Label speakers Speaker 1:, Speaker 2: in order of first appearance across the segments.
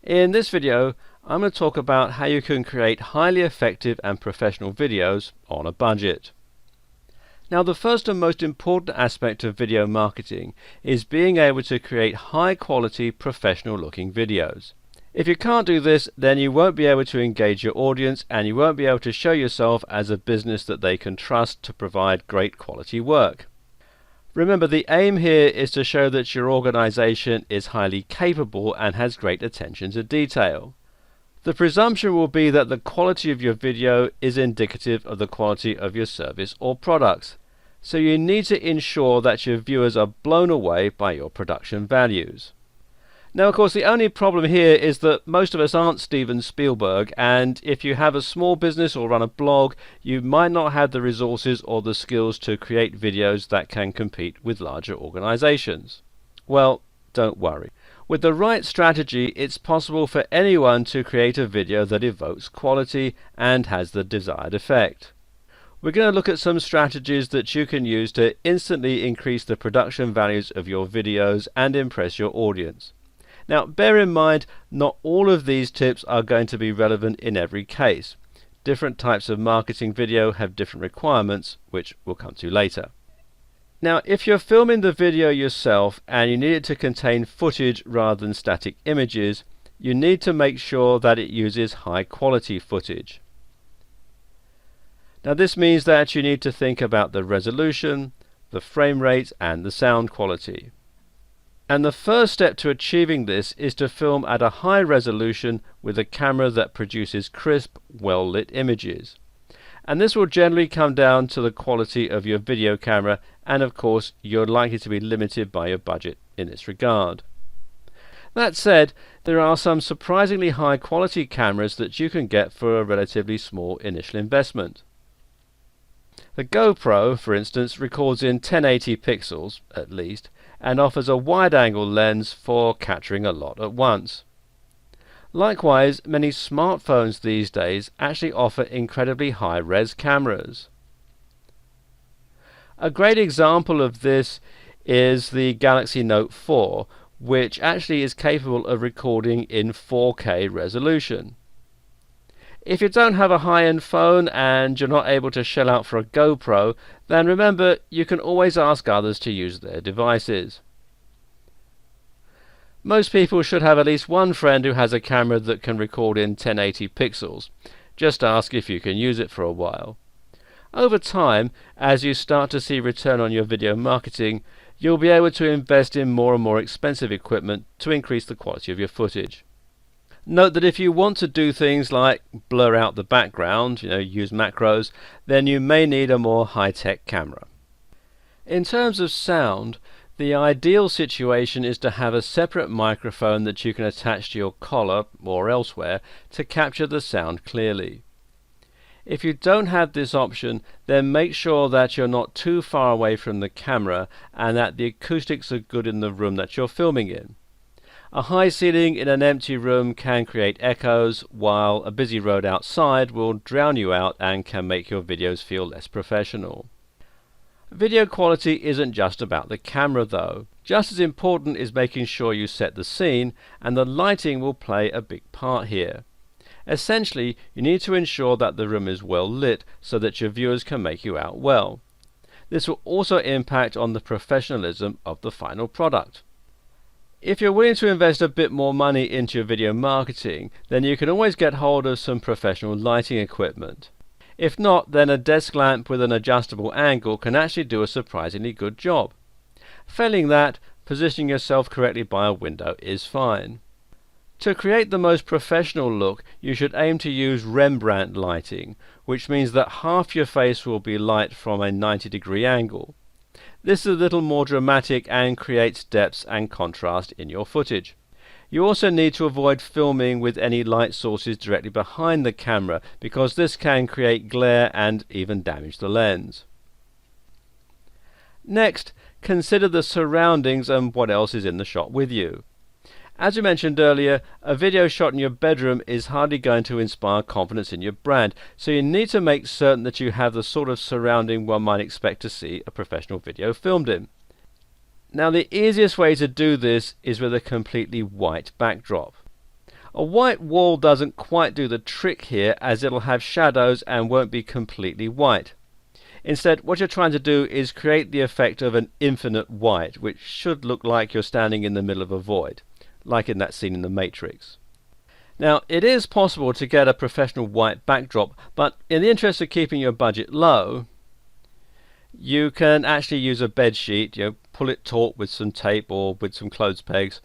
Speaker 1: In this video, I'm going to talk about how you can create highly effective and professional videos on a budget. Now, the first and most important aspect of video marketing is being able to create high quality professional looking videos. If you can't do this, then you won't be able to engage your audience and you won't be able to show yourself as a business that they can trust to provide great quality work. Remember, the aim here is to show that your organization is highly capable and has great attention to detail. The presumption will be that the quality of your video is indicative of the quality of your service or products. So you need to ensure that your viewers are blown away by your production values. Now, of course, the only problem here is that most of us aren't Steven Spielberg, and if you have a small business or run a blog, you might not have the resources or the skills to create videos that can compete with larger organizations. Well, don't worry. With the right strategy, it's possible for anyone to create a video that evokes quality and has the desired effect. We're going to look at some strategies that you can use to instantly increase the production values of your videos and impress your audience. Now, bear in mind, not all of these tips are going to be relevant in every case. Different types of marketing video have different requirements, which we'll come to later. Now, if you're filming the video yourself and you need it to contain footage rather than static images, you need to make sure that it uses high quality footage. Now, this means that you need to think about the resolution, the frame rate, and the sound quality. And the first step to achieving this is to film at a high resolution with a camera that produces crisp, well-lit images. And this will generally come down to the quality of your video camera, and of course you're likely to be limited by your budget in this regard. That said, there are some surprisingly high quality cameras that you can get for a relatively small initial investment. The GoPro, for instance, records in 1080 pixels, at least, and offers a wide-angle lens for capturing a lot at once. Likewise, many smartphones these days actually offer incredibly high-res cameras. A great example of this is the Galaxy Note 4, which actually is capable of recording in 4K resolution. If you don't have a high-end phone and you're not able to shell out for a GoPro, then remember, you can always ask others to use their devices. Most people should have at least one friend who has a camera that can record in 1080 pixels. Just ask if you can use it for a while. Over time, as you start to see return on your video marketing, you'll be able to invest in more and more expensive equipment to increase the quality of your footage. Note that if you want to do things like blur out the background, use macros, then you may need a more high-tech camera. In terms of sound, the ideal situation is to have a separate microphone that you can attach to your collar or elsewhere to capture the sound clearly. If you don't have this option, then make sure that you're not too far away from the camera and that the acoustics are good in the room that you're filming in. A high ceiling in an empty room can create echoes, while a busy road outside will drown you out and can make your videos feel less professional. Video quality isn't just about the camera though. Just as important is making sure you set the scene, and the lighting will play a big part here. Essentially, you need to ensure that the room is well lit so that your viewers can make you out well. This will also impact on the professionalism of the final product. If you're willing to invest a bit more money into your video marketing, then you can always get hold of some professional lighting equipment. If not, then a desk lamp with an adjustable angle can actually do a surprisingly good job. Failing that, positioning yourself correctly by a window is fine. To create the most professional look, you should aim to use Rembrandt lighting, which means that half your face will be light from a 90-degree angle. This is a little more dramatic and creates depth and contrast in your footage. You also need to avoid filming with any light sources directly behind the camera, because this can create glare and even damage the lens. Next, consider the surroundings and what else is in the shot with you. As we mentioned earlier, a video shot in your bedroom is hardly going to inspire confidence in your brand, so you need to make certain that you have the sort of surrounding one might expect to see a professional video filmed in. Now, the easiest way to do this is with a completely white backdrop. A white wall doesn't quite do the trick here, as it'll have shadows and won't be completely white. Instead, what you're trying to do is create the effect of an infinite white, which should look like you're standing in the middle of a void, like in that scene in The Matrix. Now, it is possible to get a professional white backdrop, but in the interest of keeping your budget low, you can actually use a bed sheet, pull it taut with some tape or with some clothes pegs,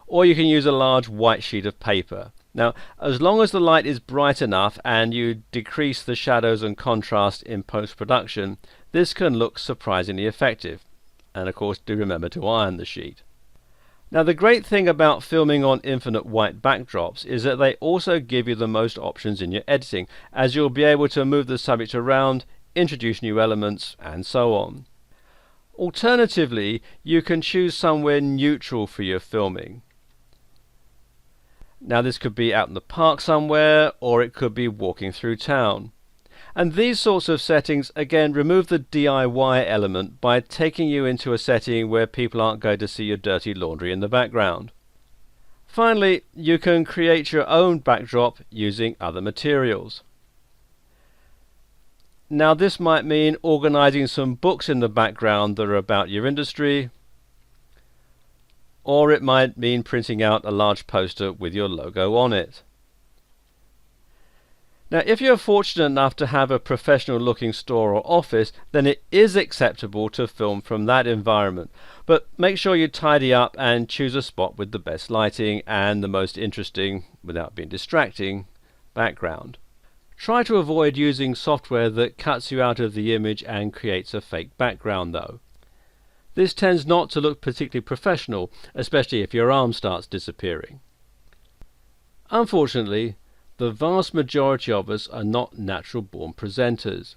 Speaker 1: or you can use a large white sheet of paper. Now, as long as the light is bright enough and you decrease the shadows and contrast in post-production, this can look surprisingly effective. And of course, do remember to iron the sheet. Now, the great thing about filming on infinite white backdrops is that they also give you the most options in your editing, as you'll be able to move the subject around, introduce new elements, and so on. Alternatively, you can choose somewhere neutral for your filming. Now, this could be out in the park somewhere, or it could be walking through town. And these sorts of settings, again, remove the DIY element by taking you into a setting where people aren't going to see your dirty laundry in the background. Finally, you can create your own backdrop using other materials. Now, this might mean organizing some books in the background that are about your industry, or it might mean printing out a large poster with your logo on it. Now, if you're fortunate enough to have a professional looking store or office, then it is acceptable to film from that environment. But make sure you tidy up and choose a spot with the best lighting and the most interesting, without being distracting, background. Try to avoid using software that cuts you out of the image and creates a fake background though. This tends not to look particularly professional, especially if your arm starts disappearing. Unfortunately, the vast majority of us are not natural-born presenters,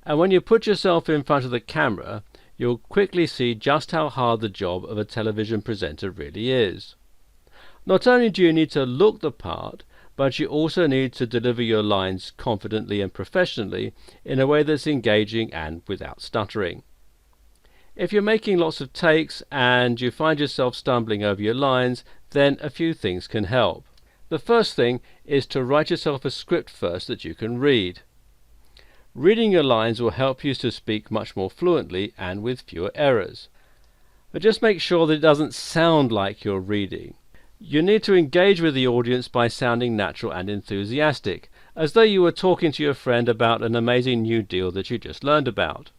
Speaker 1: and when you put yourself in front of the camera, you'll quickly see just how hard the job of a television presenter really is. Not only do you need to look the part, but you also need to deliver your lines confidently and professionally in a way that's engaging and without stuttering. If you're making lots of takes and you find yourself stumbling over your lines, then a few things can help. The first thing is to write yourself a script first that you can read. Reading your lines will help you to speak much more fluently and with fewer errors. But just make sure that it doesn't sound like you're reading. You need to engage with the audience by sounding natural and enthusiastic, as though you were talking to your friend about an amazing new deal that you just learned about.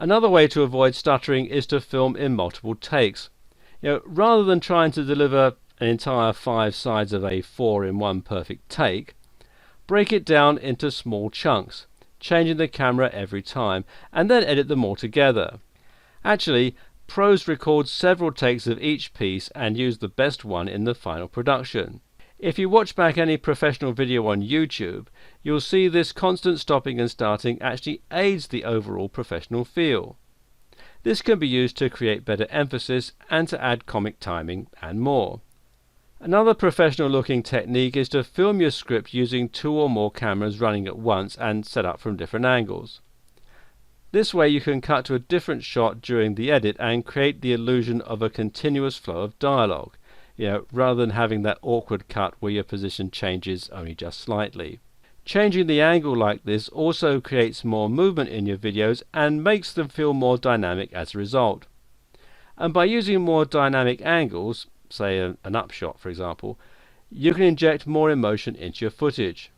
Speaker 1: Another way to avoid stuttering is to film in multiple takes. Rather than trying to deliver an entire 5 sides of A4 in one perfect take, break it down into small chunks, changing the camera every time, and then edit them all together. Actually, pros record several takes of each piece and use the best one in the final production. If you watch back any professional video on YouTube, you'll see this constant stopping and starting actually aids the overall professional feel. This can be used to create better emphasis and to add comic timing and more. Another professional looking technique is to film your script using 2 or more cameras running at once and set up from different angles. This way you can cut to a different shot during the edit and create the illusion of a continuous flow of dialogue, rather than having that awkward cut where your position changes only just slightly. Changing the angle like this also creates more movement in your videos and makes them feel more dynamic as a result. And by using more dynamic angles, say an upshot for example, you can inject more emotion into your footage.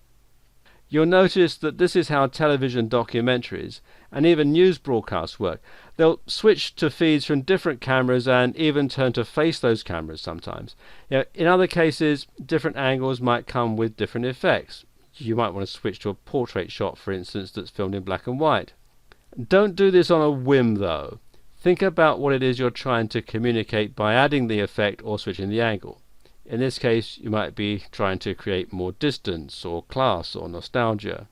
Speaker 1: You'll notice that this is how television documentaries and even news broadcasts work. They'll switch to feeds from different cameras and even turn to face those cameras sometimes. In other cases, different angles might come with different effects. You might want to switch to a portrait shot, for instance, that's filmed in black and white. Don't do this on a whim though. Think about what it is you're trying to communicate by adding the effect or switching the angle. In this case, you might be trying to create more distance or class or nostalgia.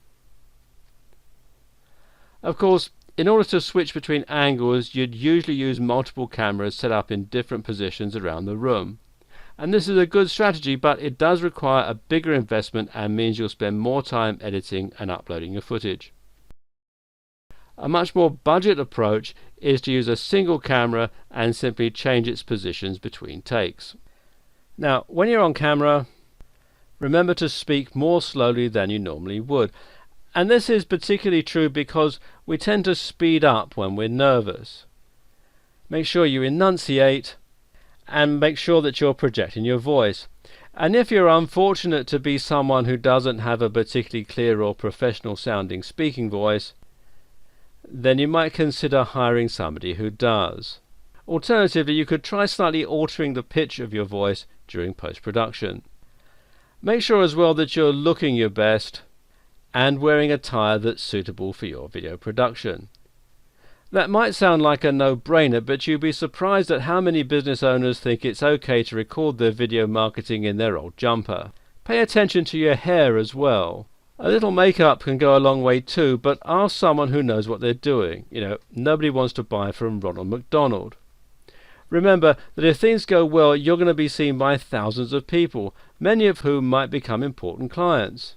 Speaker 1: Of course, in order to switch between angles, you'd usually use multiple cameras set up in different positions around the room. And this is a good strategy, but it does require a bigger investment and means you'll spend more time editing and uploading your footage. A much more budget approach is to use a single camera and simply change its positions between takes. Now, when you're on camera, Remember to speak more slowly than you normally would. And this is particularly true because we tend to speed up when we're nervous. Make sure you enunciate and make sure that you're projecting your voice. And if you're unfortunate to be someone who doesn't have a particularly clear or professional sounding speaking voice, then you might consider hiring somebody who does. Alternatively, you could try slightly altering the pitch of your voice during post-production. Make sure as well that you're looking your best and wearing attire that's suitable for your video production. That might sound like a no-brainer, but you'd be surprised at how many business owners think it's okay to record their video marketing in their old jumper. Pay attention to your hair as well. A little makeup can go a long way too, but ask someone who knows what they're doing. Nobody wants to buy from Ronald McDonald. Remember that if things go well, you're going to be seen by thousands of people, many of whom might become important clients.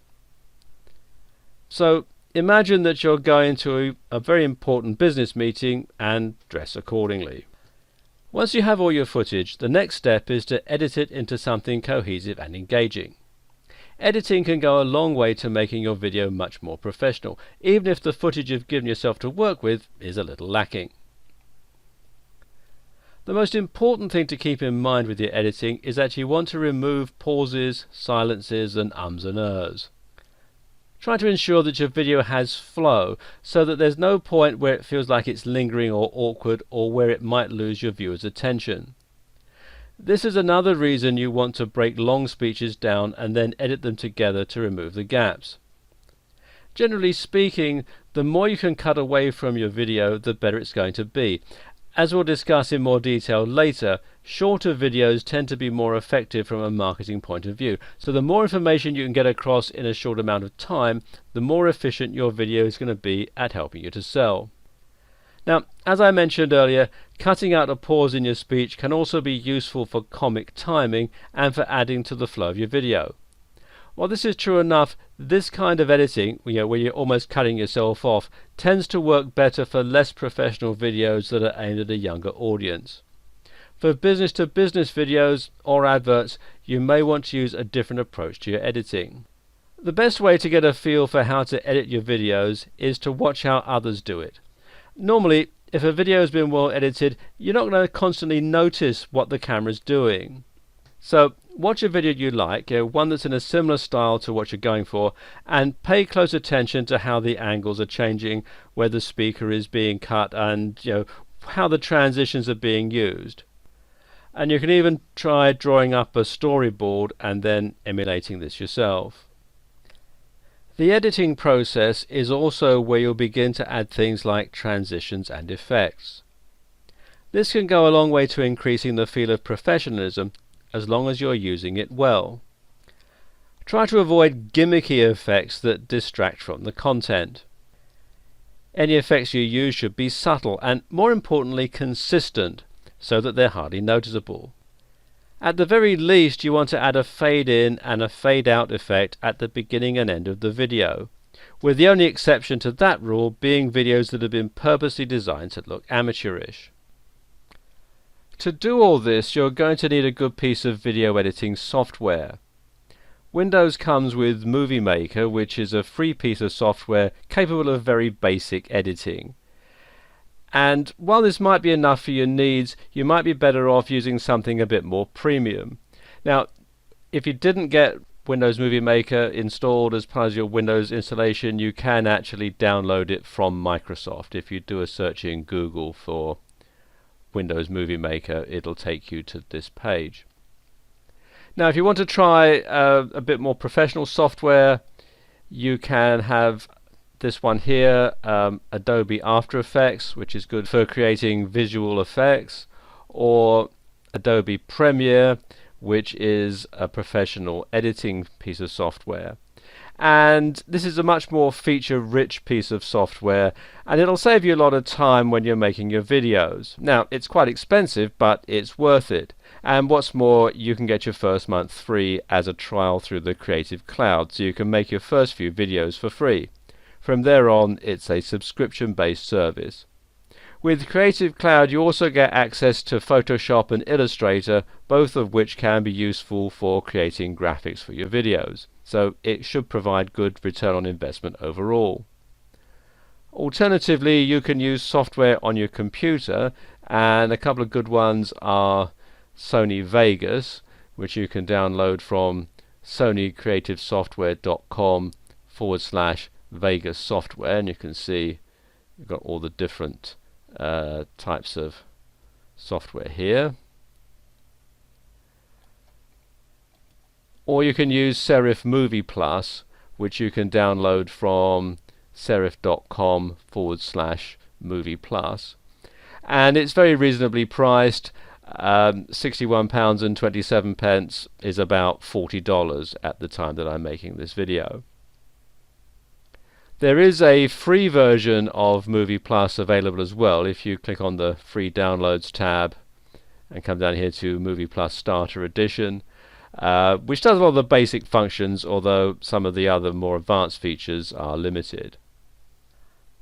Speaker 1: So imagine that you're going to a very important business meeting and dress accordingly. Once you have all your footage, the next step is to edit it into something cohesive and engaging. Editing can go a long way to making your video much more professional, even if the footage you've given yourself to work with is a little lacking. The most important thing to keep in mind with your editing is that you want to remove pauses, silences and ums and ers. Try to ensure that your video has flow so that there's no point where it feels like it's lingering or awkward or where it might lose your viewer's attention. This is another reason you want to break long speeches down and then edit them together to remove the gaps. Generally speaking, the more you can cut away from your video, the better it's going to be. As we'll discuss in more detail later, shorter videos tend to be more effective from a marketing point of view. So the more information you can get across in a short amount of time, the more efficient your video is going to be at helping you to sell. Now, as I mentioned earlier, cutting out a pause in your speech can also be useful for comic timing and for adding to the flow of your video. While this is true enough, this kind of editing, where you're almost cutting yourself off, tends to work better for less professional videos that are aimed at a younger audience. For business-to-business videos or adverts, you may want to use a different approach to your editing. The best way to get a feel for how to edit your videos is to watch how others do it. Normally, if a video has been well edited, you're not going to constantly notice what the camera's doing. So watch a video you like, one that's in a similar style to what you're going for, and pay close attention to how the angles are changing, where the speaker is being cut, and how the transitions are being used. And you can even try drawing up a storyboard and then emulating this yourself. The editing process is also where you'll begin to add things like transitions and effects. This can go a long way to increasing the feel of professionalism, as long as you're using it well. Try to avoid gimmicky effects that distract from the content. Any effects you use should be subtle and, more importantly, consistent, so that they're hardly noticeable. At the very least, you want to add a fade in and a fade out effect at the beginning and end of the video, with the only exception to that rule being videos that have been purposely designed to look amateurish. To do all this, you're going to need a good piece of video editing software. Windows comes with Movie Maker, which is a free piece of software capable of very basic editing. And while this might be enough for your needs, you might be better off using something a bit more premium. Now, if you didn't get Windows Movie Maker installed as part of your Windows installation, you can actually download it from Microsoft. If you do a search in Google for Windows Movie Maker, it'll take you to this page. Now, if you want to try a bit more professional software, you can have this one here, Adobe After Effects, which is good for creating visual effects, or Adobe Premiere, which is a professional editing piece of software. And this is a much more feature-rich piece of software, and it'll save you a lot of time when you're making your videos. Now, it's quite expensive, but it's worth it. And what's more, you can get your first month free as a trial through the Creative Cloud, so you can make your first few videos for free. From there on, it's a subscription-based service. With Creative Cloud you also get access to Photoshop and Illustrator, both of which can be useful for creating graphics for your videos, so it should provide good return on investment overall. Alternatively, you can use software on your computer, and a couple of good ones are Sony Vegas, which you can download from sonycreativesoftware.com/Vegas software, and you can see you've got all the different types of software here. Or you can use Serif Movie Plus, which you can download from serif.com/movie plus, and it's very reasonably priced. £61.27 is about $40 at the time that I'm making this video. There is a free version of Movie Plus available as well. If you click on the free downloads tab and come down here to Movie Plus Starter Edition, which does a lot of the basic functions, although some of the other more advanced features are limited.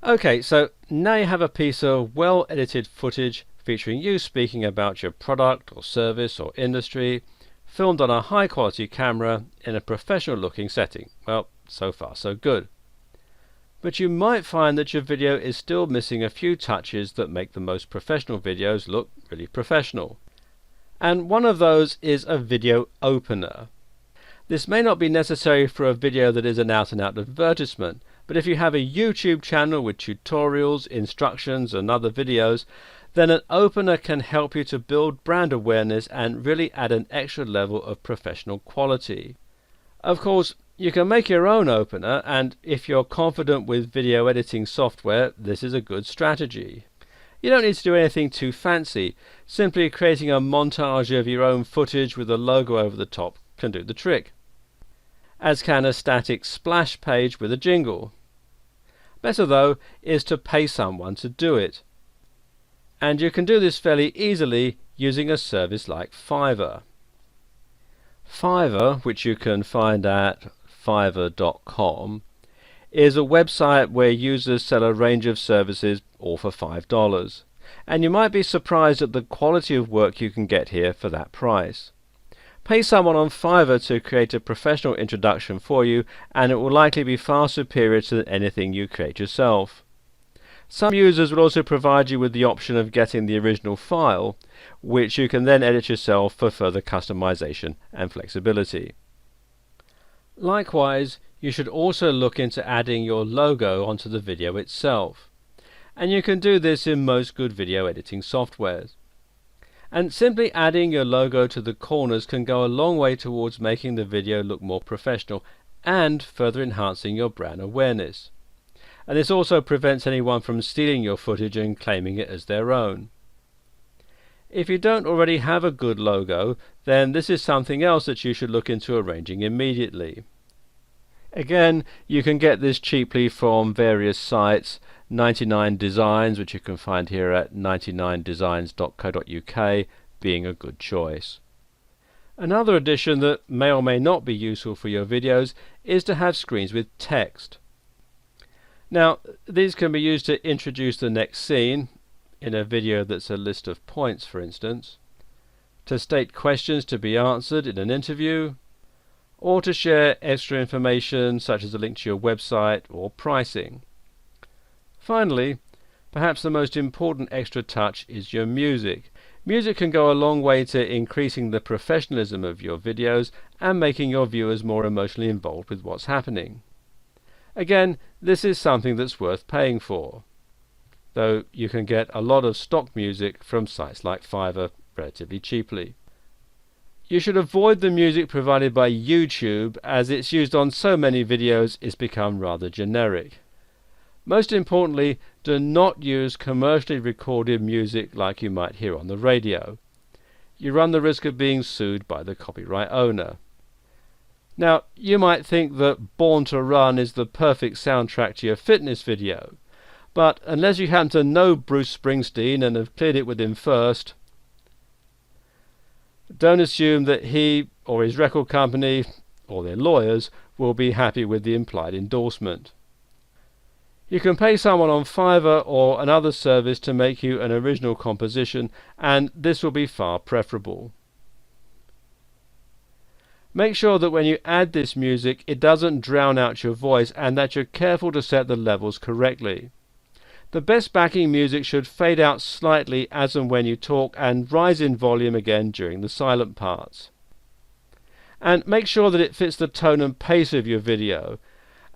Speaker 1: Okay, so now you have a piece of well edited footage featuring you speaking about your product or service or industry, filmed on a high quality camera in a professional looking setting. Well, so far so good. But you might find that your video is still missing a few touches that make the most professional videos look really professional. And one of those is a video opener. This may not be necessary for a video that is an out-and-out advertisement, but if you have a YouTube channel with tutorials, instructions and other videos, then an opener can help you to build brand awareness and really add an extra level of professional quality. Of course, you can make your own opener, and if you're confident with video editing software, this is a good strategy. You don't need to do anything too fancy. Simply creating a montage of your own footage with a logo over the top can do the trick, as can a static splash page with a jingle. Better though is to pay someone to do it, and you can do this fairly easily using a service like Fiverr. Fiverr, which you can find at fiverr.com, is a website where users sell a range of services all for $5, and you might be surprised at the quality of work you can get here for that price. Pay someone on Fiverr to create a professional introduction for you, and it will likely be far superior to anything you create yourself. Some users will also provide you with the option of getting the original file, which you can then edit yourself for further customization and flexibility. Likewise, you should also look into adding your logo onto the video itself, and you can do this in most good video editing softwares. And simply adding your logo to the corners can go a long way towards making the video look more professional and further enhancing your brand awareness. And this also prevents anyone from stealing your footage and claiming it as their own. If you don't already have a good logo, then this is something else that you should look into arranging immediately. Again, you can get this cheaply from various sites. 99 Designs, which you can find here at 99designs.co.uk, being a good choice. Another addition that may or may not be useful for your videos is to have screens with text. Now, these can be used to introduce the next scene, in a video that's a list of points for instance, to state questions to be answered in an interview, or to share extra information such as a link to your website or pricing. Finally, perhaps the most important extra touch is your music. Music can go a long way to increasing the professionalism of your videos and making your viewers more emotionally involved with what's happening. Again, this is something that's worth paying for, though you can get a lot of stock music from sites like Fiverr relatively cheaply. You should avoid the music provided by YouTube, as it's used on so many videos it's become rather generic. Most importantly, do not use commercially recorded music like you might hear on the radio. You run the risk of being sued by the copyright owner. Now, you might think that Born to Run is the perfect soundtrack to your fitness video, but unless you happen to know Bruce Springsteen and have cleared it with him first, don't assume that he or his record company or their lawyers will be happy with the implied endorsement. You can pay someone on Fiverr or another service to make you an original composition, and this will be far preferable. Make sure that when you add this music it doesn't drown out your voice and that you're careful to set the levels correctly. The best backing music should fade out slightly as and when you talk and rise in volume again during the silent parts. And make sure that it fits the tone and pace of your video.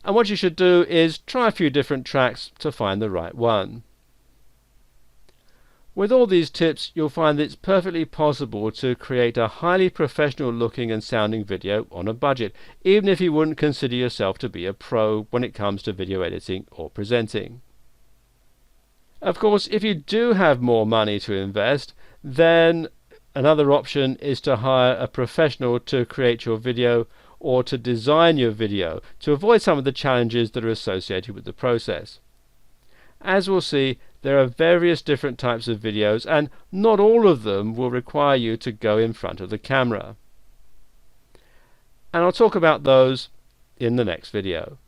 Speaker 1: And what you should do is try a few different tracks to find the right one. With all these tips, you'll find that it's perfectly possible to create a highly professional looking and sounding video on a budget, even if you wouldn't consider yourself to be a pro when it comes to video editing or presenting. Of course, if you do have more money to invest, then another option is to hire a professional to create your video or to design your video to avoid some of the challenges that are associated with the process. As we'll see, there are various different types of videos, and not all of them will require you to go in front of the camera. And I'll talk about those in the next video.